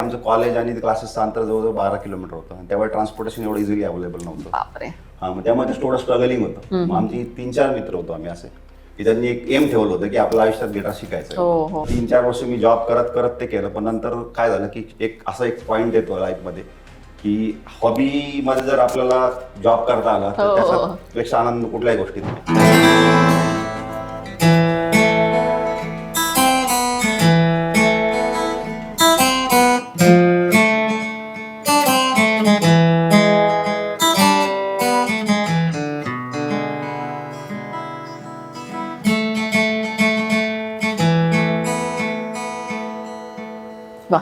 आमचं कॉलेज आणि क्लासेसचं अंतर जवळजवळ 12 किलोमीटर होतं आणि त्यावेळी ट्रान्सपोर्टेशन एवढं इझिली अवेलेबल नव्हतं. बापरे. हां, मग त्यामध्ये थोडं स्ट्रगलिंग होतं. मग आमची 3-4 मित्र होतो आम्ही असे, की त्यांनी एक एम ठेवलं होतं की आपल्या आयुष्यात गिटार शिकायचं हो, आहे. हो. 3-4 वर्ष मी जॉब करत करत ते केलं, पण नंतर काय झालं की एक पॉईंट येतो लाईफमध्ये की हॉबीमध्ये जर आपल्याला जॉब करता आला तर हो. त्याच्यापेक्षा आनंद कुठल्याही गोष्टीत नाही. वा.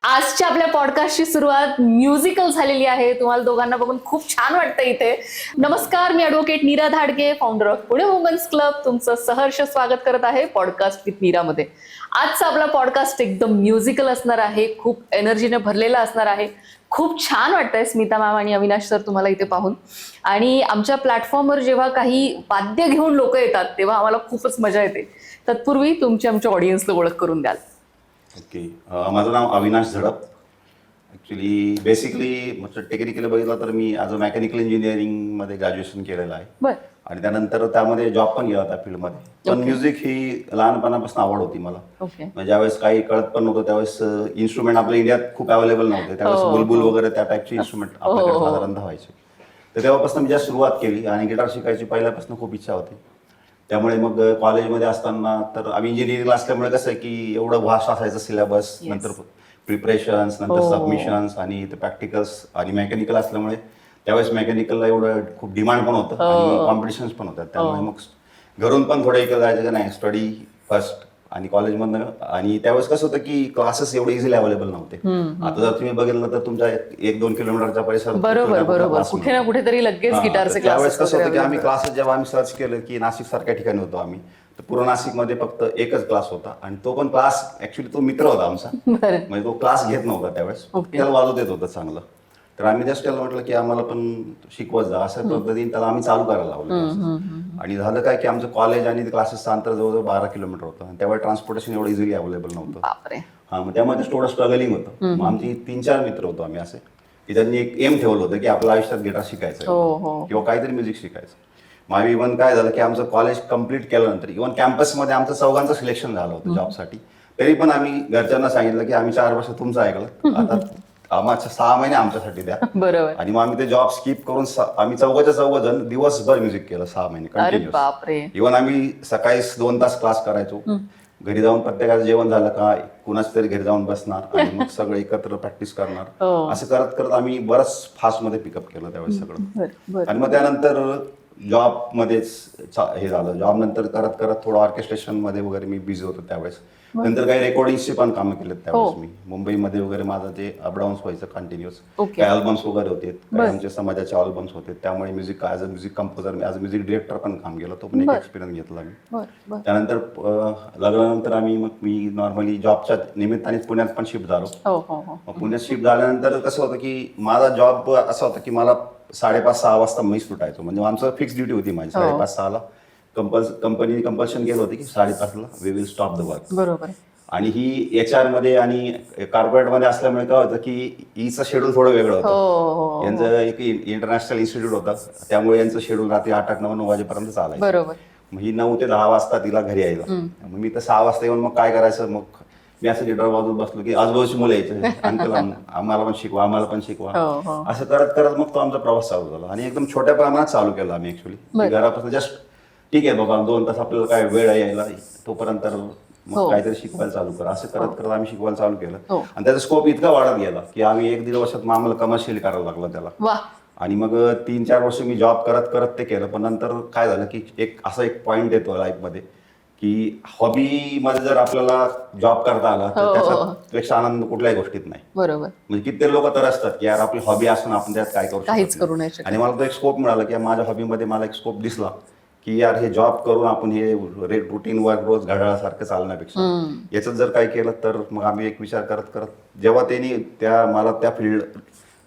आजच्या आपल्या पॉडकास्टची सुरुवात म्युझिकल झालेली आहे. तुम्हाला दोघांना बघून खूप छान वाटतं इथे. नमस्कार, मी advocate Neera Dhadge, founder of Pune women's club, तुमचं सहर्ष स्वागत करत आहे पॉडकास्ट विथ नीरामध्ये. आजचा आपला पॉडकास्ट एकदम म्युझिकल असणार आहे, खूप एनर्जीने भरलेला असणार आहे. खूप छान वाटतंय स्मिता मॅम आणि अविनाश सर तुम्हाला इथे पाहून. आणि आमच्या प्लॅटफॉर्मवर जेव्हा काही वाद्य घेऊन लोक येतात तेव्हा आम्हाला खूपच मजा येते. तत्पूर्वी तुमची आमच्या ऑडियन्सला ओळख करून द्याल. ओके, माझं नाव अविनाश झडप. ॲक्च्युली बेसिकली टेक्निकली बघितलं तर मी ॲज अ मेकॅनिकल इंजिनिअरिंगमध्ये ग्रॅज्युएशन केलेलं आहे बर. आणि त्यानंतर त्यामध्ये जॉब पण केला त्या फील्डमध्ये. पण म्युझिक ही लहानपणापासून आवड होती मला. ओके. म्हणजे ज्यावेळेस काही कळत पण नव्हतं त्यावेळेस इन्स्ट्रुमेंट आपल्या इंडियात खूप अवेलेबल नव्हते. त्यावेळेस बुलबुल वगैरे त्या टाईपचे इन्स्ट्रुमेंट आपल्याकडे साधारणतः व्हायचे. तर तेव्हापासून मी ज्या सुरुवात केली आणि गिटार शिकायची पहिल्यापासून खूप इच्छा होती. त्यामुळे मग कॉलेजमध्ये असताना तर आम्ही इंजिनिअरिंगला असल्यामुळे कसं आहे की एवढं व्हास्ट असायचं सिलेबस, नंतर प्रिपरेशन्स, नंतर सबमिशन्स आणि ते प्रॅक्टिकल्स आणि मेकॅनिकल असल्यामुळे त्यावेळेस मेकॅनिकलला एवढं खूप डिमांड पण होतं आणि कॉम्पिटिशन्स पण होतात. त्यामुळे मग घरून पण थोडं इकडे जायचं की नाही स्टडी फर्स्ट आणि कॉलेजमधनं. आणि त्यावेळेस कसं होतं की क्लासेस एवढे इझिली अवेलेबल नव्हते. आता जर तुम्ही बघितलं तर तुमच्या 1-2 किलोमीटरच्या परिसरात बरोबर बरोबर कुठे ना कुठेतरी लगेच गिटारचे त्यावेळेस क्लासेस कसं होतं की आम्ही क्लासेस जेव्हा आम्ही सर्च केलं की नाशिक सारख्या ठिकाणी होतो आम्ही, तर पूर्ण नाशिकमध्ये फक्त एकच क्लास होता आणि तो पण क्लास ऍक्च्युली तो मित्र होता आमचा. बरं. म्हणजे तो क्लास घेत नव्हता त्यावेळेस, त्याला वाजवत येत होतं चांगलं. तर आम्ही जस्ट त्याला म्हटलं की आम्हाला पण शिकवत जा, अशा पद्धतीने त्याला आम्ही चालू करायला लावलं. आणि झालं काय की आमचं कॉलेज आणि क्लासेसचं अंतर जवळजवळ 12 किलोमीटर होतं आणि त्यावेळी ट्रान्सपोर्टेशन एवढं इझिली अवेलेबल नव्हतं. बापरे. हां, मग त्यामध्ये थोडं स्ट्रगलिंग होतं. मग आमची 3-4 मित्र होतो आम्ही असे, की त्यांनी एक एम ठेवलं होतं की आपल्या आयुष्यात गिटार शिकायचं आहे किंवा काहीतरी म्युझिक शिकायचं. मग इव्हन काय झालं की आमचं कॉलेज कम्प्लीट केल्यानंतर इव्हन कॅम्पसमध्ये आमचं चौघांचं सिलेक्शन झालं होतं जॉबसाठी. तरी पण आम्ही घरच्यांना सांगितलं की आम्ही 4 वर्ष तुमचं ऐकलं, आता आम्हाला 6 महिने आमच्यासाठी द्या. बरोबर. आणि मग आम्ही ते जॉब स्किप करून आम्ही चौघ जण दिवसभर म्युझिक केलं 6 महिने अरे कंटिन्युअस. बापरे. इव्हन आम्ही सकाळी 2 तास क्लास करायचो, घरी जाऊन प्रत्येकाचं जेवण झालं का कुणाच तरी घरी जाऊन बसणार आणि मग सगळं एकत्र प्रॅक्टिस करणार. असं करत करत आम्ही बरंच फास्टमध्ये पिकअप केलं त्यावेळेस सगळं. आणि मग त्यानंतर जॉबमध्येच हे झालं. जॉब नंतर करत करत थोडं ऑर्केस्ट्रेशनमध्ये वगैरे मी बिझी होतो त्यावेळेस. नंतर काही रेकॉर्डिंगची पण कामं केलेत त्यावेळेस मी मुंबईमध्ये वगैरे. माझं जे अपडाऊन्स व्हायचं कंटिन्युअस, काही अल्बम्स वगैरे होते, काही आमच्या समाजाचे अल्बम्स होते. त्यामुळे music as a music composer, as a music director पण काम केलं. तो पण एक एक्सपिरियन्स घेतला मी. त्यानंतर लग्नानंतर मी नॉर्मली जॉबच्या निमित्ताने पुण्यात पण शिफ्ट झालो. पुण्यात शिफ्ट झाल्यानंतर कसं होतं की माझा जॉब असा होता की मला 5:30-6 वाजता मी सुटायचो. म्हणजे आमचं फिक्स ड्युटी होती माझी 5:30-6ला. कंपनी कंपल्शन केलं होतं की 5:30ला we will stop the work. बरोबर. आणि ही HR मध्ये आणि कॉर्पोरेटमध्ये असल्यामुळे काय होतं की ईचं शेड्यूल थोडं वेगळं होतं. यांचं एक इंटरनॅशनल इन्स्टिट्यूट होतं, त्यामुळे यांचं शेड्यूल रात्री 8-9 वाजेपर्यंत चालायचं. बरोबर. मग ही 9 ते 10 वाजता तिला घरी यायला. मग मी तर 6 वाजता येऊन मग काय करायचं, मग मी असं गिटार वाजवत बसलो की आजूबाजूची मुलं यायचे, अंकल आम्हाला पण शिकवा, आम्हाला पण शिकवा. असं करत करत मग तो आमचा प्रवास चालू झाला. आणि एकदम छोट्या प्रमाणात चालू केला आम्ही ऍक्च्युली. घरापासून जस्ट ठीक आहे बाबा 2 तास आपल्याला काय वेळ यायला, तोपर्यंत मग काहीतरी शिकवायला चालू करा. असं करत करत आम्ही शिकवायला चालू केलं. आणि त्याचा स्कोप इतका वाढत गेला की आम्ही 1-1.5 वर्षात मग आम्हाला कमर्शियल करायला लागलं त्याला. आणि मग 3-4 वर्ष मी जॉब करत करत ते केलं. पण नंतर काय झालं की एक पॉईंट येतो लाईफमध्ये की हॉबी मध्ये जर आपल्याला जॉब करता आला तर त्याच्यापेक्षा आनंद कुठल्याही गोष्टीत नाही. बरोबर. म्हणजे किती लोक तर असतात की यार आपली हॉबी असून आपण त्यात काय करू काहीच शकत करू नाही नाही. शकत. आणि मला तो एक स्कोप मिळाला की माझ्या हॉबीमध्ये मला एक स्कोप दिसला की यार हे जॉब करून आपण हे रुटीन वर्क रोज घड्याळासारखं चालण्यापेक्षा याच्यात जर काय केलं तर मग आम्ही एक विचार करत करत जेव्हा त्यांनी मला त्या फील्ड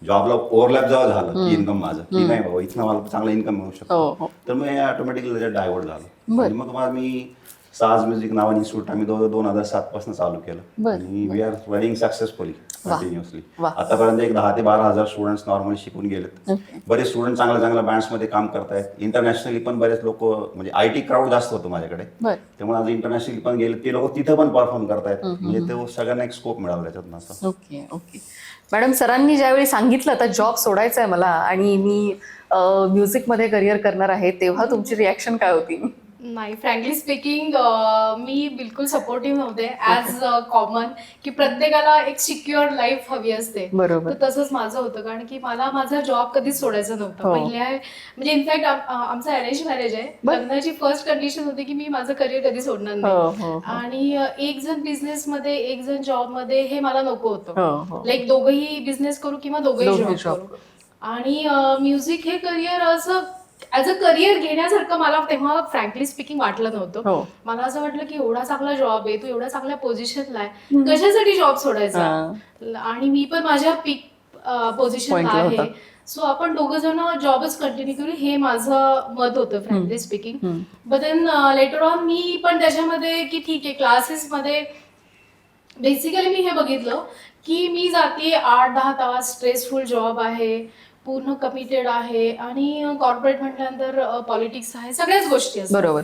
जॉबला ओव्हरलॅप जेव्हा झालं की इन्कम माझं की नाही बाबा इथनं मला चांगला इन्कम मिळू शकतो तर मग ऑटोमॅटिकली त्याच्यात डायव्हर्ट झालं. आणि मग मी साज म्युझिक नावाने इन्स्टिट्यूट आम्ही 2007 पासून चालू केलं आणि we are running successfully continuously. आतापर्यंत एक 10,000 ते 12,000 स्टुडंट्स नॉर्मली शिकून गेलेत. बरेच स्टुडंट चांगल्या चांगल्या बँड्समध्ये काम करतायत. इंटरनॅशनली पण बरेच लोक म्हणजे IT क्राऊड जास्त होतो माझ्याकडे त्यामुळे आज इंटरनॅशनली पण गेले ते लोक तिथं पण परफॉर्म करतायत. म्हणजे तो सगळ्यांना एक स्कोप मिळाला त्याच्यातून असं. Okay okay. मॅडम सरांनी ज्यावेळी सांगितलं आता जॉब सोडायचा आहे मला आणि मी म्युझिकमध्ये करिअर करणार आहे तेव्हा तुमची रिॲक्शन काय होती? नाही, फ्रँकली स्पीकिंग मी बिलकुल सपोर्टिव्ह नव्हते ॲज कॉमन की प्रत्येकाला एक सिक्युअर लाईफ हवी असते. बरोबर. तर तसंच माझं होतं कारण की मला माझा जॉब कधीच सोडायचा नव्हता. पहिल्या म्हणजे इनफॅक्ट आमचं अरेंज मॅरेज आहे. लग्नाची फर्स्ट कंडिशन होती की मी माझं करिअर कधी सोडणार नाही आणि एक जण बिझनेसमध्ये एक जण जॉबमध्ये हे मला नको होतं. लाईक दोघंही बिझनेस करू किंवा दोघंही जॉब करू. आणि म्युझिक हे करिअर असं ऍज अ करिअर घेण्यासारखं मला तेव्हा फ्रँकली स्पीकिंग वाटलं नव्हतं. मला असं वाटलं की एवढा चांगला जॉब आहे, तू एवढ्या चांगल्या पोझिशनला आहे, कशासाठी जॉब सोडायचा. आणि मी पण माझ्या पीक पोझिशनला आहे, सो आपण दोघं जण जॉबच कंटिन्यू करू हे माझं मत होतं frankly speaking. But then later on मी पण त्याच्यामध्ये की ठीक आहे क्लासेसमध्ये बेसिकली मी हे बघितलं की मी जाते 8-10 तास, स्ट्रेसफुल जॉब आहे, पूर्ण कमिटेड आहे आणि कॉर्पोरेट म्हटल्यानंतर पॉलिटिक्स आहे, सगळ्याच गोष्टी असतात. बरोबर.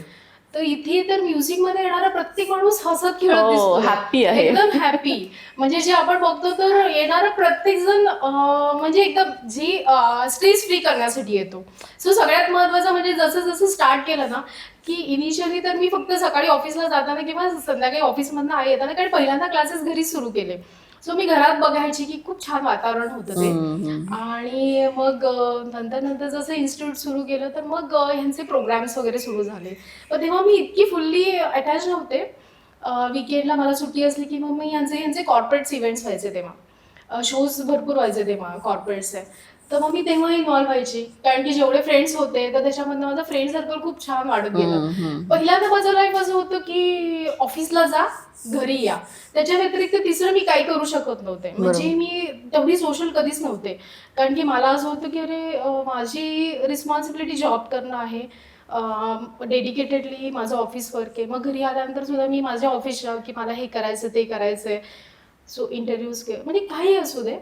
तर इथे तर म्युझिक मध्ये येणारा प्रत्येक माणूस हसत खेळत दिसतो, हॅपी आहे, एकदम हॅपी. म्हणजे जे आपण बघतो तर येणारा प्रत्येक जण म्हणजे एकदम जी स्ट्रेस फ्री करण्यासाठी येतो. सो सगळ्यात महत्वाचं म्हणजे जसं जसं स्टार्ट केलं ना की इनिशियली तर मी फक्त सकाळी ऑफिसला जाताना किंवा संध्याकाळी ऑफिसमधनं येताना कारण पहिल्यांदा क्लासेस घरीच सुरू केले. सो मी घरात बघायची की खूप छान वातावरण होतं ते. आणि मग नंतर जसं इन्स्टिट्यूट सुरू केलं तर मग ह्यांचे प्रोग्राम्स वगैरे सुरू झाले. पण तेव्हा मी इतकी फुल्ली अटॅच नव्हते. विकेंडला मला सुट्टी असली की मग मी ह्यांचे कॉर्पोरेट्स इव्हेंट्स व्हायचे तेव्हा, शोज भरपूर व्हायचे तेव्हा कॉर्पोरेट्सचे. तर मग मी तेव्हा इन्व्हॉल्व्ह व्हायची कारण की जेवढे फ्रेंड्स होते तर त्याच्यामधनं माझं फ्रेंड सर्कल खूप छान वाढत गेलं. पहिल्यांदा माझं लाईफ असं होतं की ऑफिसला जा घरी या, त्याच्या व्यतिरिक्त तिसरं मी काही करू शकत नव्हते. म्हणजे मी तेवढी सोशल कधीच नव्हते कारण की मला असं होतं की अरे माझी रिस्पॉन्सिबिलिटी जॉब करणं आहे, डेडिकेटेडली माझं ऑफिस वर्क आहे. मग घरी आल्यानंतर सुद्धा मी माझ्या ऑफिसला की मला हे करायचं ते करायचंय, सो इंटरव्ह्यूज म्हणजे काही असू दे.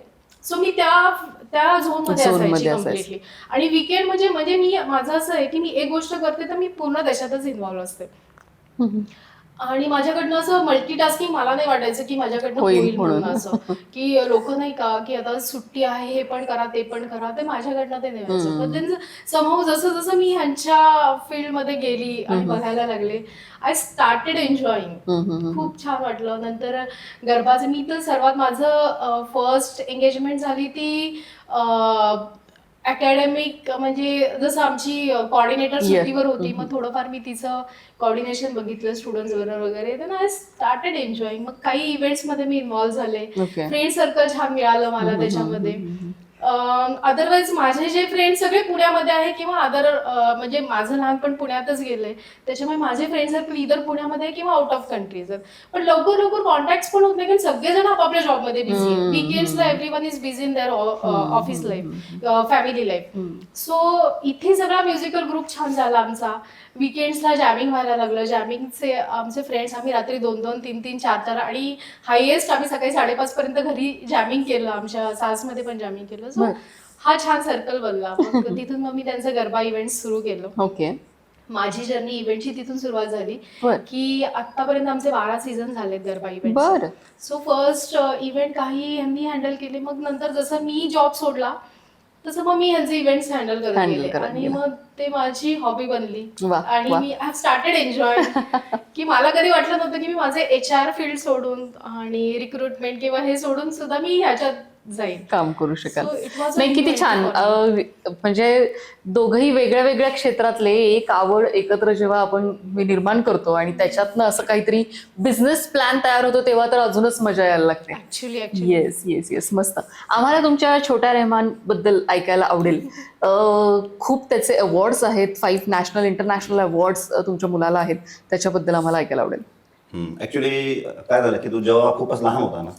सो मी त्या झोनमध्ये असायची कम्प्लिटली. आणि विकेंड म्हणजे मी माझं असं आहे की मी एक गोष्ट करते तर मी पूर्ण त्याच्यातच इन्व्हॉल्व्ह असते. आणि माझ्याकडनं असं मल्टीटास्किंग मला नाही वाटायचं की माझ्याकडनं होईल म्हणून, असं की लोक नाही का की आता सुट्टी आहे हे पण करा ते पण करा, ते माझ्याकडनं ते द्यायचं. पण समहाऊ जसं जसं मी ह्यांच्या फील्डमध्ये गेली आणि बघायला लागले, आय स्टार्टेड एन्जॉईंग. खूप छान वाटलं. नंतर गरबाचं मी तर सर्वात माझं फर्स्ट एंगेजमेंट झाली ती अकॅडमिक, म्हणजे जसं आमची कॉर्डिनेटर सुट्टीवर होती मग थोडंफार मी तिचं कॉर्डिनेशन बघितलं स्टुडंट्स बरोबर वगैरे. तर आय स्टार्टेड एन्जॉईंग. मग काही इव्हेंट्स मध्ये मी इन्व्हॉल्व्ह झाले, फ्रेंड सर्कल छान मिळालं मला त्याच्यामध्ये. अदरवाईज माझे जे फ्रेंड सगळे पुण्यामध्ये आहे किंवा अदर म्हणजे माझं लहानपण पुण्यातच गेलंय त्याच्यामुळे माझे फ्रेंड सर्कल इतर पुण्यामध्ये किंवा आउट ऑफ कंट्रीज आहेत. पण लवकर कॉन्टॅक्ट पण होत नाही कारण सगळेजण आपापल्या जॉबमध्ये बिझी आहेत. वीकेंड्सला everyone is busy in their office life, family life. So इथे सगळा म्युझिकल ग्रुप छान झाला आमचा. वीकेंड्सला जॅमिंग व्हायला लागलं. जॅमिंगचे आमचे फ्रेंड्स आम्ही रात्री 2-2, 3-3, 4-4 आणि हायएस्ट आम्ही सकाळी 5:30 पर्यंत घरी जॅमिंग केलं. आमच्या सासमध्ये पण जॅमिंग केलं. सो हा छान सर्कल बनला. मग तिथून मग मी त्यांचं गरबा इव्हेंट सुरू केलं. ओके. माझी जर्नी इव्हेंटची तिथून सुरुवात झाली की आतापर्यंत आमचे 12 सीझन झालेत garba event. So first event काही यांनी हँडल केले. मग नंतर जसं मी जॉब सोडला तसं मग मी ह्यांचे इव्हेंट्स हँडल करत गेले आणि मग ते माझी हॉबी बनली. आणि मी हॅव स्टार्टेड एन्जॉय की मला कधी वाटलं नव्हतं की मी माझे HR फील्ड सोडून आणि रिक्रुटमेंट किंवा हे सोडून सुद्धा मी ह्याच्यात जाईल. काम करू शकाल. So it was a नाही, किती new छान. entry म्हणजे दोघही वेगळ्या वेगळ्या क्षेत्रातले एक आवड एकत्र जेव्हा आपण निर्माण करतो आणि त्याच्यातनं असं काहीतरी बिझनेस प्लॅन तयार होतो तेव्हा तर अजूनच मजा यायला लागते. ऍक्च्युली येस येस येस, मस्त. आम्हाला तुमच्या छोट्या रेहमान बद्दल ऐकायला आवडेल. खूप त्याचे अवॉर्ड्स आहेत, 5 नॅशनल इंटरनॅशनल अवॉर्ड्स तुमच्या मुलाला आहेत, त्याच्याबद्दल आम्हाला ऐकायला आवडेल. ऍक्च्युली काय झालं की तू जेव्हा खूपच लहान होता ना,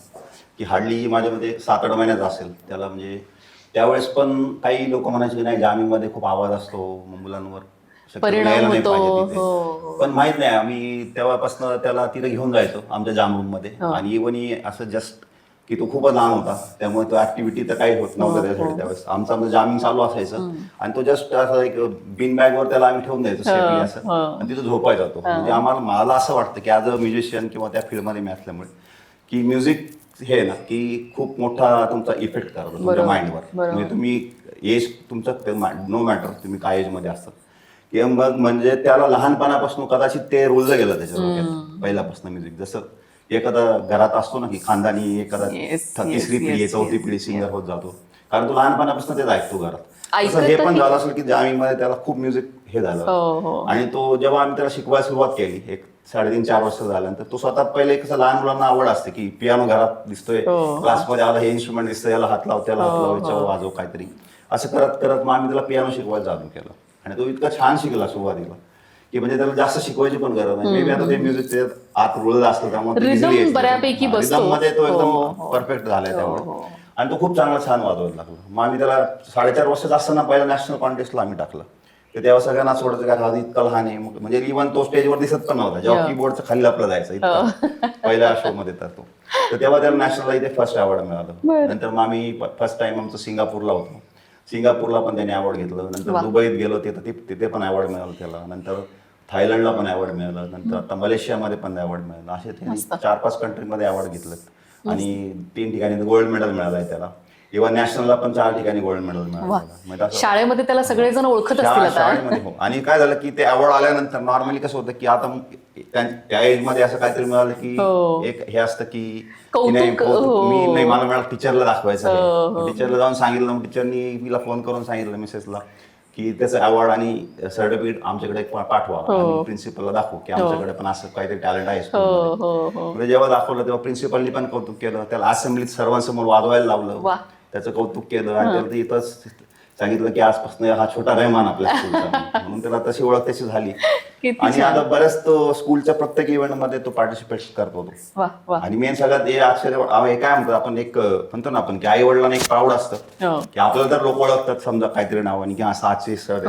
की हार्डली माझ्यामध्ये 7-8 महिन्याचा असेल त्याला, म्हणजे त्यावेळेस पण काही लोक म्हणायचे की नाही जामीमध्ये खूप आवाज असतो, मग मुलांवर शक्यतो परिणाम यायला नाही होतो. पाहिजे तिथे. हो. पण माहित नाही, आम्ही तेव्हापासून त्याला तिथे घेऊन जायचो आमच्या जाम रूम मध्ये. आणि इव्हन असं जस्ट की तो खूपच लहान होता त्यामुळे तो ऍक्टिव्हिटी तर काही होत नव्हतं त्याच्यासाठी. त्यावेळेस आमचं जामिंग चालू असायचं आणि तो जस्ट असं एक बिन बॅगवर त्याला आम्ही ठेवून द्यायचो सेफली असं, आणि तिथं झोपायचा तो. म्हणजे मला असं वाटतं की ॲज अ म्युझिशियन किंवा त्या फील्डमध्ये मी असल्यामुळे की म्युझिक हे ना की खूप मोठा तुमचा इफेक्ट करतो तुमच्या माइंडवर. म्हणजे तुम्ही एज तुमचं नो मॅटर तुम्ही काय एजमध्ये असतात, की मग म्हणजे त्याला लहानपणापासून कदाचित ते रुळलं गेलं त्याच्या डोक्यात पहिल्यापासून म्युझिक. जसं एखादा घरात असतो ना की खानदानी एखादा तिसरी पिढी चौथी पिढी सिंगर होत जातो, कारण तो लहानपणापासून तेच ऐकतो घरात. तसं हे पण झालं असेल की जामीमध्ये त्याला खूप म्युझिक हे झालं. आणि तो जेव्हा आम्ही त्याला शिकवायला सुरुवात केली एक 3.5-4 वर्ष झाल्यानंतर, तो स्वतः पहिले कसं लहान मुलांना आवड असते की पियानो घरात दिसतोय, क्लासमध्ये आला हे इन्स्ट्रुमेंट दिसतंय, याला हात लाव त्याला हात लाव याच्यावर वाजव काहीतरी, असं करत करत मग आम्ही त्याला पियानो शिकवायला चालू केलं. आणि तो इतका छान शिकला सुरुवातीला की म्हणजे त्याला जास्त शिकवायची पण गरज नाही. मे बी आता ते म्युझिक ते आत रुळलं असतं त्यामुळे बऱ्यापैकी बसतो. मध्ये तो एकदम परफेक्ट झालाय त्यामुळे. आणि तो खूप चांगला छान वाजवायला लागला. मग आम्ही त्याला 4.5 वर्षाचा असताना पहिला नॅशनल कॉन्टेस्टला आम्ही टाकलं. तर तेव्हा सगळ्यांना सोडायचं काय हा इतका लहान आहे, म्हणजे इव्हन तो स्टेजवर दिसत पण नव्हता जेव्हा कीबोर्डचं खाली आपलं जायचं इतका पहिल्या शो मध्ये. तर तेव्हा त्याला नॅशनलला इथे फर्स्ट अवॉर्ड मिळालं. नंतर मग आम्ही फर्स्ट टाइम आमचं सिंगापूरला होतो, सिंगापूरला पण त्याने अवॉर्ड घेतलं. नंतर दुबईत गेलो तिथे पण अवॉर्ड मिळालं त्याला. नंतर थायलंडला पण अवॉर्ड मिळालं. नंतर आता मलेशियामध्ये पण अवॉर्ड मिळालं. असे त्यांनी 4-5 कंट्रीमध्ये अवॉर्ड घेतलं आणि 3 ठिकाणी गोल्ड मेडल मिळालंय त्याला. इव्हन नॅशनलला पण 4 ठिकाणी गोल्ड मेडल मिळालं. शाळेमध्ये त्याला सगळेजण ओळखत असतील शाळेमध्ये. हो. आणि काय झालं की ते अवॉर्ड आल्यानंतर नॉर्मली कसं होतं की आता त्या एज मध्ये असं काहीतरी मिळालं की एक हे असतं की नाही मला मिळालं, टीचरला दाखवायचं. टीचरला जाऊन सांगितलं, मग टीचरनी तिला फोन करून सांगितलं मिसेसला की त्याचं अवॉर्ड आणि सर्टिफिकेट आमच्याकडे पाठवा, आणि प्रिन्सिपलला दाखवू की आमच्याकडे पण असं काहीतरी टॅलेंट आहे स्कूलमध्ये. जेव्हा दाखवलं तेव्हा प्रिन्सिपलनी पण कौतुक केलं, त्याला असेंब्लीत सर्वांसमोर वाजवायला लावलं, त्याचं कौतुक केलं. आणि त्याला इथंच सांगितलं की आजपासून हा छोटा रहमान आपल्या स्कूलचा, म्हणून त्याला तशी ओळख त्याची झाली. आणि आता बऱ्याच तो स्कूलच्या प्रत्येक इव्हेंट मध्ये तो पार्टिसिपेट करतो तो. आणि मेन सगळ्यात हे आश्चर्य काय म्हणतात आपण, एक म्हणतो ना आपण की आई वडिलांना एक प्राऊड असतं की आपल्याला तर लोक ओळखतात समजा काहीतरी नावाने की साचे सर,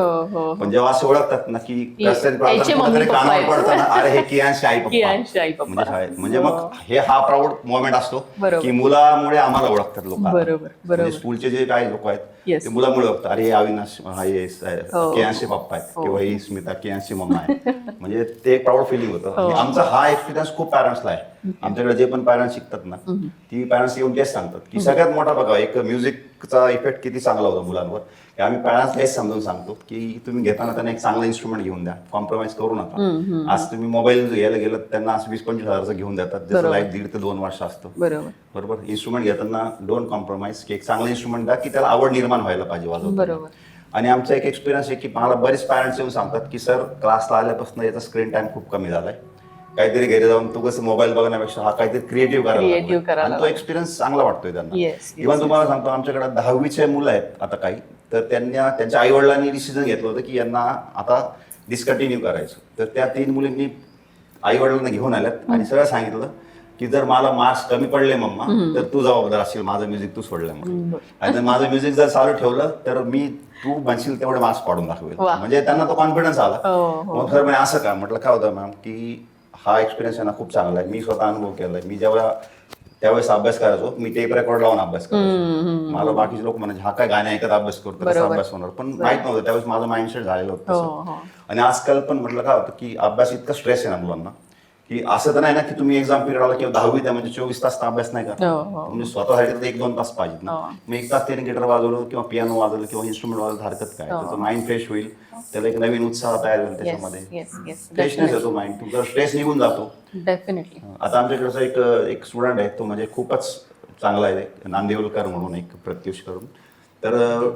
पण जेव्हा असं ओळखतात ना की कानावर पडतं ना, अरे हे कियांशी आई पप्पा म्हणजे शाळेत, म्हणजे मग हा प्राऊड मोमेंट असतो की मुलामुळे आम्हाला ओळखतात लोक. स्कूलचे जे काही लोक आहेत ते मुलामुळे ओळखतात, अरे हे अविनाश कियांशी पप्पा आहेत किंवा ही स्मिता कियांशी मम्मा आहे. म्हणजे ते एक प्राऊड फिलिंग होतं. आमचा हा एक्सपिरियन्स खूप पॅरेंट्सला आहे. आमच्याकडे जे पण पॅरेंट्स शिकतात ना, ती पॅरेंट्स येऊन तेच सांगतात की सगळ्यात मोठा बघा एक म्युझिकचा इफेक्ट किती चांगला होता मुलांवर. की आम्ही पॅरेंट्सला हेच समजून सांगतो की तुम्ही घेताना त्यांना एक चांगला इन्स्ट्रुमेंट घेऊन द्या, कॉम्प्रोमाइज करू नका. आज तुम्ही मोबाईल घ्यायला गेलं त्यांना 20-25 हजाराचं घेऊन देतात, जसं लाईफ 1.5 ते 2 वर्ष असतं. बरोबर. इन्स्ट्रुमेंट घेताना डोंट कॉम्प्रोमाइज, की एक चांगला इन्स्ट्रुमेंट द्या की त्याला आवड निर्माण व्हायला पाहिजे वाजवताना. आणि आमचा एक एक्सपिरियन्स आहे की मला बरेच पॅरेंट्स येऊन सांगतात की सर क्लासला आल्यापासून याचा स्क्रीन टाइम खूप कमी झालाय, काहीतरी घरी जाऊन तू कसं मोबाईल बघण्यापेक्षा हा काहीतरी क्रिएटिव्ह करायला, आणि तो एक्सपिरियन्स चांगला वाटतोय त्यांना. इव्हन तुम्हाला सांगतो आमच्याकडे 10वीचे मुलं आहेत आता काही, तर त्यांच्या आई वडिलांनी डिसिजन घेतलं होतं की यांना आता डिस्कंटिन्यू करायचं. तर त्या 3 मुलींनी आई वडिलांना घेऊन आल्यात आणि सगळं सांगितलं की जर मला मार्क्स कमी पडले मम्मा तर तू जबाबदार असशील, माझं म्युझिक तू सोडलं म्हणून. आणि जर माझं म्युझिक जर चालू ठेवलं तर तू म्हणशील तेवढे मार्क्स पाडून दाखवेल. म्हणजे त्यांना तो कॉन्फिडन्स आला. मग सर म्हणजे असं का, म्हटलं काय होतं मॅम की हा एक्सपिरियन्स ना खूप चांगला आहे, मी स्वतः अनुभव केलाय. मी त्यावेळेस अभ्यास करायचो, मी टेप रेकॉर्ड लावून अभ्यास करायचो. मला बाकीचे लोक म्हणायचे हा काय गाणे ऐकत अभ्यास करतो, कसा अभ्यास होणार, पण माहित नव्हतं त्यावेळेस माझं माइंडसेट झालेलं होतं. आणि आजकाल पण म्हटलं काय होतं की अभ्यास इतका स्ट्रेस आहे ना मुलांना, की असं तर नाही ना की तुम्ही एक्झाम पिरियड आला किंवा 10वी त्या म्हणजे 24 तास अभ्यास नाही का, म्हणजे स्वतःसाठी 1-2 तास पाहिजेत ना. मग 1 तास त्याने गिटार वाजवलं किंवा पियानो वाजवलं किंवा इन्स्ट्रुमेंट वाजवलं हरकत काय, त्याचं माइंड फ्रेश होईल, त्याला एक नवीन उत्साह तयार होईल त्याच्यामध्ये, फ्रेशनेस येतो माइंड, तुमचा स्ट्रेस निघून जातो. डेफिनेटली. आता आमच्याकडचा एक स्टुडंट आहे, तो म्हणजे खूपच चांगला आहे, नांदिवलकर म्हणून एक प्रत्युष करून, तर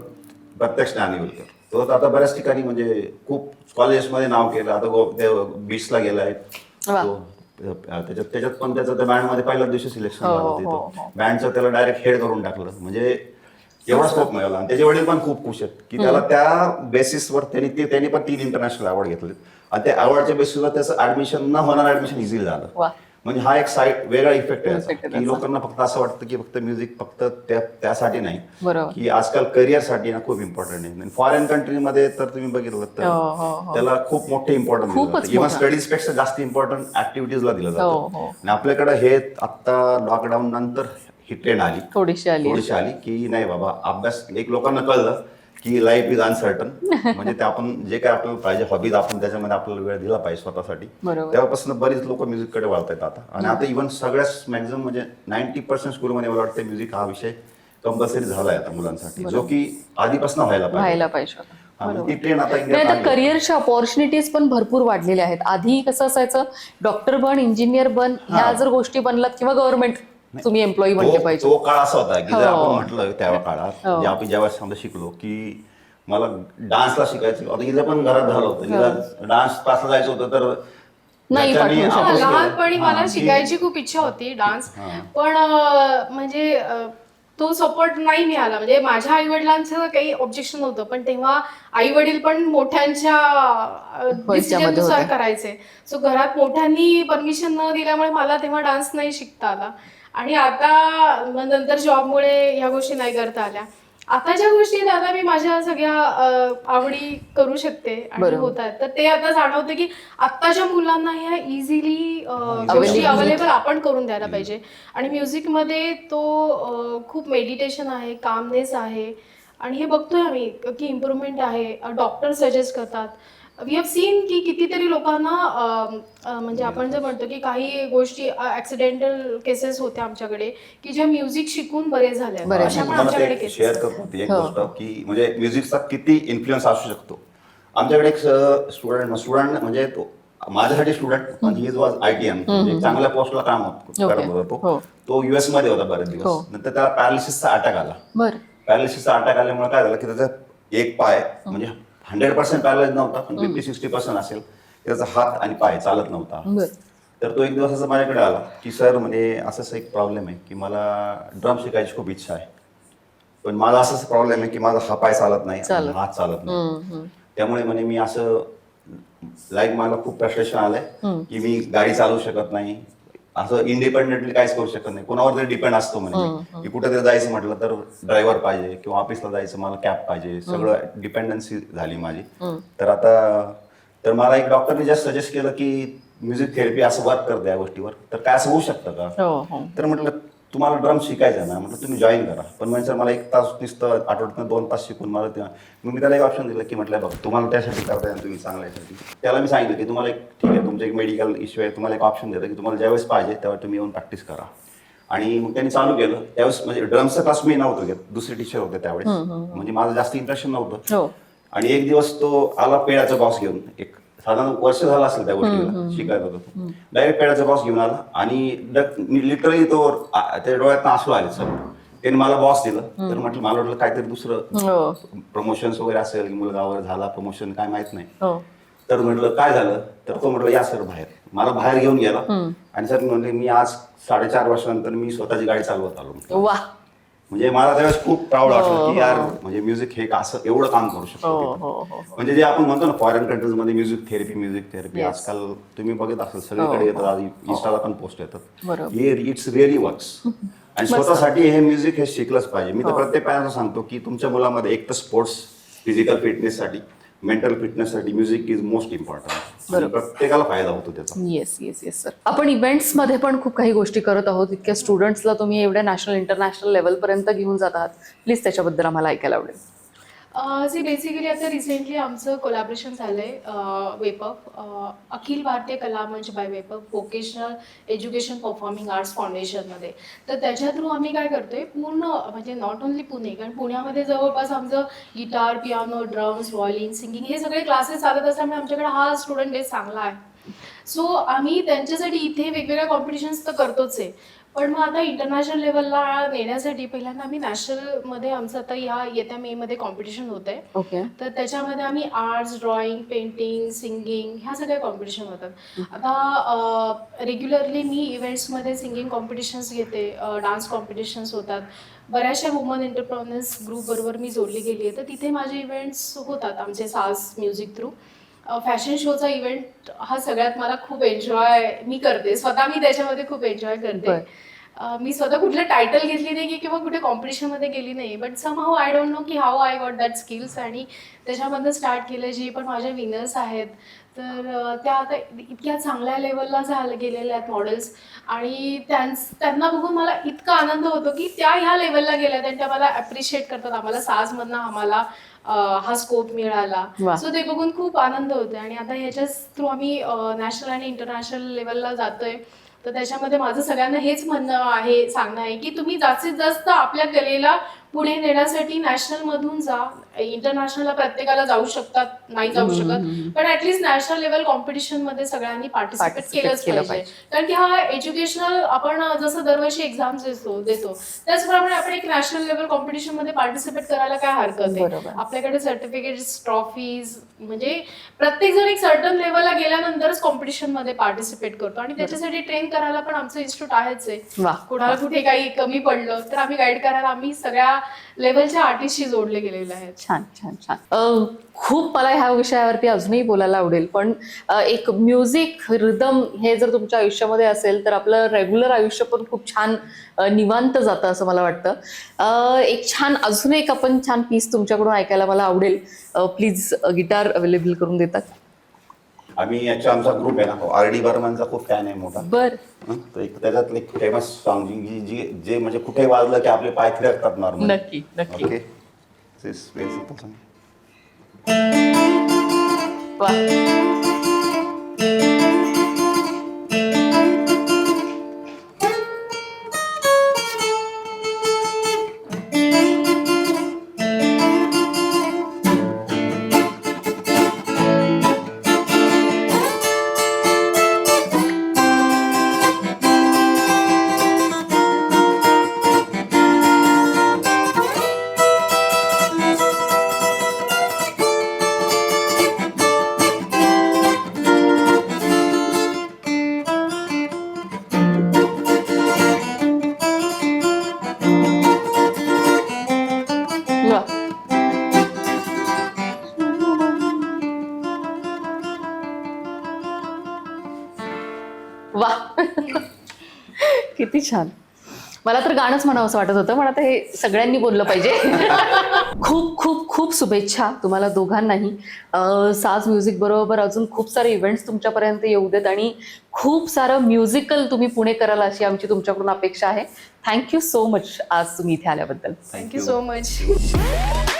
प्रत्यक्ष नांदिवलकर तो आता बऱ्याच ठिकाणी म्हणजे खूप कॉलेजेसमध्ये नाव केलं. आता ते बीचला गेला आहे तो, त्याच्यात पण त्याचं त्या बँडमध्ये पहिल्याच दिवशी सिलेक्शन झालं तिथं. बँडचं त्याला डायरेक्ट हेड करून टाकलं, म्हणजे एवढा स्कोप मिळाला. आणि त्याचे वडील पण खूप खुश आहेत की त्याला त्या बेसिसवर त्यांनी पण 3 इंटरनॅशनल अवॉर्ड घेतले आणि त्या अवॉर्डच्या बेसिसवर त्याचं ऍडमिशन न होणार ऍडमिशन इझिली झालं. म्हणजे हा एक साईड वेगळा इफेक्ट आहे की लोकांना फक्त असं वाटतं की फक्त म्युझिक फक्त त्यासाठी नाही, की आजकाल करिअरसाठी ना खूप इम्पॉर्टंट आहे. फॉरेन कंट्रीमध्ये तर तुम्ही बघितलं तर त्याला खूप मोठे इम्पॉर्टन्स दिलं जातं. इव्हन स्टडीज पेक्षा जास्त इम्पॉर्टंट ऍक्टिव्हिटीजला दिलं जातं. आणि आपल्याकडे हे आता लॉकडाऊन नंतर ही ट्रेंड आली, थोडीशी आली की नाही बाबा अभ्यास, एक लोकांना कळलं की लाईफ इज अनसर्टन, म्हणजे ते आपण जे काय आपल्याला पाहिजे हॉबीज आपण त्याच्यामध्ये आपल्याला वेळ दिला पाहिजे स्वतःसाठी. तेव्हापासून बरीच लोक म्युझिककडे वळतायत आता. आणि आता इव्हन सगळ्याच मॅक्झिमम म्हणजे 90% स्कूलमध्ये मला वाटतं म्युझिक हा विषय कंपल्सरी झालाय आता मुलांसाठी, जो की आधीपासून व्हायला पाहिजे. ती ट्रेंड आता करिअरच्या ऑपॉर्च्युनिटीज पण भरपूर वाढलेल्या आहेत. आधी कसं असायचं, डॉक्टर बन, इंजिनियर बन, ह्या जर गोष्टी बनलात किंवा गव्हर्नमेंट तुम्ही एम्प्लॉई बनले पाहिजे. तो काळ असा होता की जर आपण म्हटलं त्या काळात आपण ज्यावेळेस समजा शिकलो की मला डान्सला शिकायचं होतं, हिला पण घरात झालं होतं, हिला डान्स क्लासला जायचं होतं, तर नाही लहानपणी मला शिकायची खूप इच्छा होती डान्स, पण म्हणजे तो सपोर्ट नाही मिळाला. म्हणजे माझ्या आई वडिलांचं काही ऑब्जेक्शन नव्हतं, पण तेव्हा आई वडील पण मोठ्यांच्या डिसिजननुसार करायचे. सो घरात मोठ्यांनी परमिशन न दिल्यामुळे मला तेव्हा डान्स नाही शिकता आला. आणि आता नंतर जॉबमुळे ह्या गोष्टी नाही करता आल्या. आता ज्या गोष्टी आता मी माझ्या सगळ्या आवडी करू शकते आणि होतात, तर ते आता जाणवतं की आत्ताच्या मुलांना ह्या इझिली गोष्टी अवेलेबल आपण करून द्यायला पाहिजे. आणि म्युझिकमध्ये तो खूप मेडिटेशन आहे, कामनेस आहे, आणि हे बघतोय आम्ही की इम्प्रूव्हमेंट आहे. डॉक्टर सजेस्ट करतात. वी हॅव सीन की कितीतरी लोकांना म्हणजे आपण जर म्हणतो की काही गोष्टी ऍक्सिडेंटल केसेस होत्या आमच्याकडे की ज्या म्युझिक शिकून बरे झाल्या. अशा पण आमच्याकडे केसेस शेअर करतो एक गोष्ट की म्हणजे म्युझिकचा किती इन्फ्लुएन्स असू शकतो. आमच्याकडे एक स्टुडंट म्हणजे तो माझ्यासाठी स्टुडंट पण ही जो ITM म्हणजे चांगल्या पोस्टला काम करत होता, तो US मध्ये होता बरेच दिवस. नंतर त्याला पॅरालिसिसचा अटॅक आला. पॅरालिसिसचा अटॅक आल्यामुळे काय झालं की त्याचा एक पाय म्हणजे 100% पॅरालाइज नव्हता, पण 50-60% असेल, त्याचा हात आणि पाय चालत नव्हता. तर तो एक दिवस असं माझ्याकडे आला की सर म्हणजे असं एक प्रॉब्लेम आहे की मला ड्रम शिकायची खूप इच्छा आहे, पण माझा असाच प्रॉब्लेम आहे की माझा हा पाय चालत नाही, हात चालत नाही. त्यामुळे म्हणे मी असं मला खूप फ्रस्ट्रेशन आलंय की मी गाडी चालवू शकत नाही, असं इंडिपेंडेंटली काहीच करू शकत नाही, कोणावर तरी डिपेंड असतो म्हणे. की कुठेतरी जायचं म्हटलं तर ड्रायव्हर पाहिजे किंवा ऑफिसला जायचं मला कॅब पाहिजे, सगळं डिपेंडन्सी झाली माझी. तर मला एक डॉक्टरने जस्ट सजेस्ट केलं की म्युझिक थेरपी असं वर्क करते या गोष्टीवर, तर काय असं होऊ शकतं का? तर म्हटलं तुम्हाला ड्रम शिकायचं ना, म्हटलं तुम्ही जॉईन करा. पण म्हणजे सर मला 1 तास नुसतं आठवड्यातून 2 तास शिकून मला मग मी त्याला एक ऑप्शन दिलं की म्हटलं बघ तुम्हाला त्यासाठी करताय तुम्ही चांगल्यासाठी. त्याला मी सांगितलं की तुम्हाला ठीक आहे, तुमचं एक मेडिकल इश्यू आहे, तुम्हाला एक ऑप्शन देतं की तुम्हाला ज्यावेळेस पाहिजे तेव्हा तुम्ही येऊन प्रॅक्टिस करा. आणि मग त्यांनी चालू केलं. त्यावेळेस म्हणजे ड्रमचा क्लास मी नव्हतं घेत, दुसरे टीचर होते त्यावेळेस, म्हणजे माझं जास्त इंप्रेशन नव्हतं. आणि एक दिवस तो आला पेड्याचा बॉक्स घेऊन, एक साधारण वर्ष झालं असेल त्या गोष्टीला शिकायला होतं, डायरेक्ट पेड्याचा बॉक्स घेऊन आला आणि लिटरली तो त्या डोळ्यात आसू आले सर. त्याने मला बॉस दिलं, तर म्हटलं मला वाटलं काहीतरी दुसरं प्रमोशन्स वगैरे असेल की मुलगा वगैरे झाला प्रमोशन काय माहित नाही. तर म्हटलं काय झालं, तर तो म्हटलं या सर बाहेर. मला बाहेर घेऊन गेला आणि सर म्हणले मी आज 4.5 वर्षानंतर मी स्वतःची गाडी चालवत आलो. म्हणजे मला त्यावेळेस खूप प्राऊड वाटलं की यार म्हणजे म्युझिक हे असं एवढं काम करू शकतो. म्हणजे जे आपण म्हणतो ना फॉरेन कंट्रीज मध्ये म्युझिक थेरपी आजकाल तुम्ही बघत असाल सगळीकडे येतात, इन्स्टाला पण पोस्ट येतात. It's really works. आणि स्वतःसाठी हे म्युझिक हे शिकलंच पाहिजे. मी तर प्रत्येक पॅरेंट्सला सांगतो की तुमच्या मुलामध्ये एक तर स्पोर्ट्स, फिजिकल फिटनेससाठी, मेंटल फिटनेससाठी म्युझिक इज मोस्ट इम्पॉर्टंट. प्रत्येकाला फायदा होतो त्याचा. Yes sir. आपण इव्हेंट्स मध्ये पण खूप काही गोष्टी करत आहोत. इतक्या स्टुडंट्सला तुम्ही एवढ्या नॅशनल इंटरनॅशनल लेवल पर्यंत घेऊन जातात. प्लीज त्याच्याबद्दल आम्हाला ऐकायला आवडेल. बेसिकली आता रिसेंटली आमचं कोलॅबरेशन झालंय वेपअप, अखिल भारतीय कला मंच बाय वेपअप व्होकेशनल एज्युकेशन परफॉर्मिंग आर्ट्स फाउंडेशनमध्ये. तर त्याच्या थ्रू आम्ही काय करतोय, पूर्ण म्हणजे नॉट ओन्ली पुणे, कारण पुण्यामध्ये जवळपास आमचं guitar, piano, drums, violin, singing हे सगळे क्लासेस चालत असल्यामुळे आमच्याकडे हा स्टुडंट बेस चांगला आहे. सो आम्ही त्यांच्यासाठी इथे वेगवेगळ्या कॉम्पिटिशन्स तर करतोच आहे, पण मग आता इंटरनॅशनल लेवलला नेण्यासाठी पहिल्यांदा आम्ही नॅशनलमध्ये आमचं आता येत्या मे मध्ये कॉम्पिटिशन होत आहे. ओके. तर त्याच्यामध्ये आम्ही आर्ट्स, ड्रॉइंग, पेंटिंग, सिंगिंग ह्या सगळ्या कॉम्पिटिशन होतात. आता रेग्युलरली मी इव्हेंट्समध्ये सिंगिंग कॉम्पिटिशन्स घेते, डान्स कॉम्पिटिशन्स होतात. बऱ्याचशा वुमन एंटरप्रेन्युअर्स ग्रुप बरोबर मी जोडली गेली आहे, तर तिथे माझे इव्हेंट्स होतात आमचे सास म्युझिक थ्रू. फॅशन शोचा इव्हेंट हा सगळ्यात मला खूप एन्जॉय मी करते स्वतः, मी त्याच्यामध्ये खूप एन्जॉय करते. मी स्वतः कुठलं टायटल घेतली नाही किंवा कुठे कॉम्पिटिशनमध्ये गेली नाही, but somehow I don't know की how I got that skills, आणि त्याच्यामधनं स्टार्ट केलं. जे पण माझ्या विनर्स आहेत तर त्या आता इतक्या चांगल्या लेवलला गेलेल्या आहेत मॉडेल्स, आणि त्यांना बघून मला इतका आनंद होतो की त्या ह्या लेवलला गेल्या, त्या मला अप्रिशिएट करतात. आम्हाला साजमधनं आम्हाला हा स्कोप मिळाला, सो ते बघून खूप आनंद होतो. आणि आता ह्याच्याच थ्रू आम्ही नॅशनल आणि इंटरनॅशनल लेवलला जातोय. तर त्याच्यामध्ये माझं सगळ्यांना हेच सांगणं आहे की तुम्ही जास्तीत जास्त आपल्या कलेला पुढे नेण्यासाठी नॅशनल मधून जा. इंटरनॅशनलला प्रत्येकाला जाऊ शकतात, नाही जाऊ शकत, पण ऍटलीस्ट नॅशनल लेवल कॉम्पिटिशन मध्ये सगळ्यांनी पार्टिसिपेट केलंच पाहिजे. कारण की हा एज्युकेशनल, आपण जसं दरवर्षी एक्झाम्स देतो त्याचप्रमाणे आपण एक नॅशनल लेवल कॉम्पिटिशन मध्ये पार्टिसिपेट करायला काय हरकत आहे. आपल्याकडे सर्टिफिकेट्स, ट्रॉफीज, म्हणजे प्रत्येक जण एक सर्टन लेवलला गेल्यानंतरच कॉम्पिटिशन मध्ये पार्टिसिपेट करतो, आणि त्याच्यासाठी ट्रेन करायला पण आमचं इन्स्टिट्यूट आहेच आहे. कोणाला कुठे काही कमी पडलं तर आम्ही गाईड करायला आम्ही सगळ्या लेवलच्या आर्टिस्टशी जोडले गेलेले आहेत. छान छान छान. खूप मला ह्या विषयावरती अजूनही बोलायला आवडेल, पण एक म्युझिक रिदम हे जर तुमच्या आयुष्यामध्ये असेल तर आपलं रेग्युलर आयुष्य पण खूप छान निवांत जातं असं मला वाटतं. एक छान अजून एक आपण छान पीस तुमच्याकडून ऐकायला मला आवडेल. प्लीज गिटार अवेलेबल करून देतात? आम्ही आमचा ग्रुप आहे ना, आर डी बर्मनचा खूप फॅन आहे मोठा. बर. तर एक त्याच्यातलं एक फेमस सॉन्ग जे म्हणजे कुठे वाजलं की आपले पाय थिरकतात नॉर्मल. नक्की नक्की. ओके, दिस व्हेरी सिंपल सॉन्ग. वा. किती छान. मला तर गाणंच म्हणावं असं वाटत होतं, पण आता हे सगळ्यांनी बोललं पाहिजे. खूप खूप खूप शुभेच्छा तुम्हाला दोघांनाही. साज म्युझिक बरोबर अजून खूप सारे इव्हेंट्स तुमच्यापर्यंत येऊ देत, आणि खूप सारं म्युझिकल तुम्ही पुणे कराल अशी आमची तुमच्याकडून अपेक्षा आहे. थँक्यू सो मच आज तुम्ही इथे आल्याबद्दल. Thank you so much.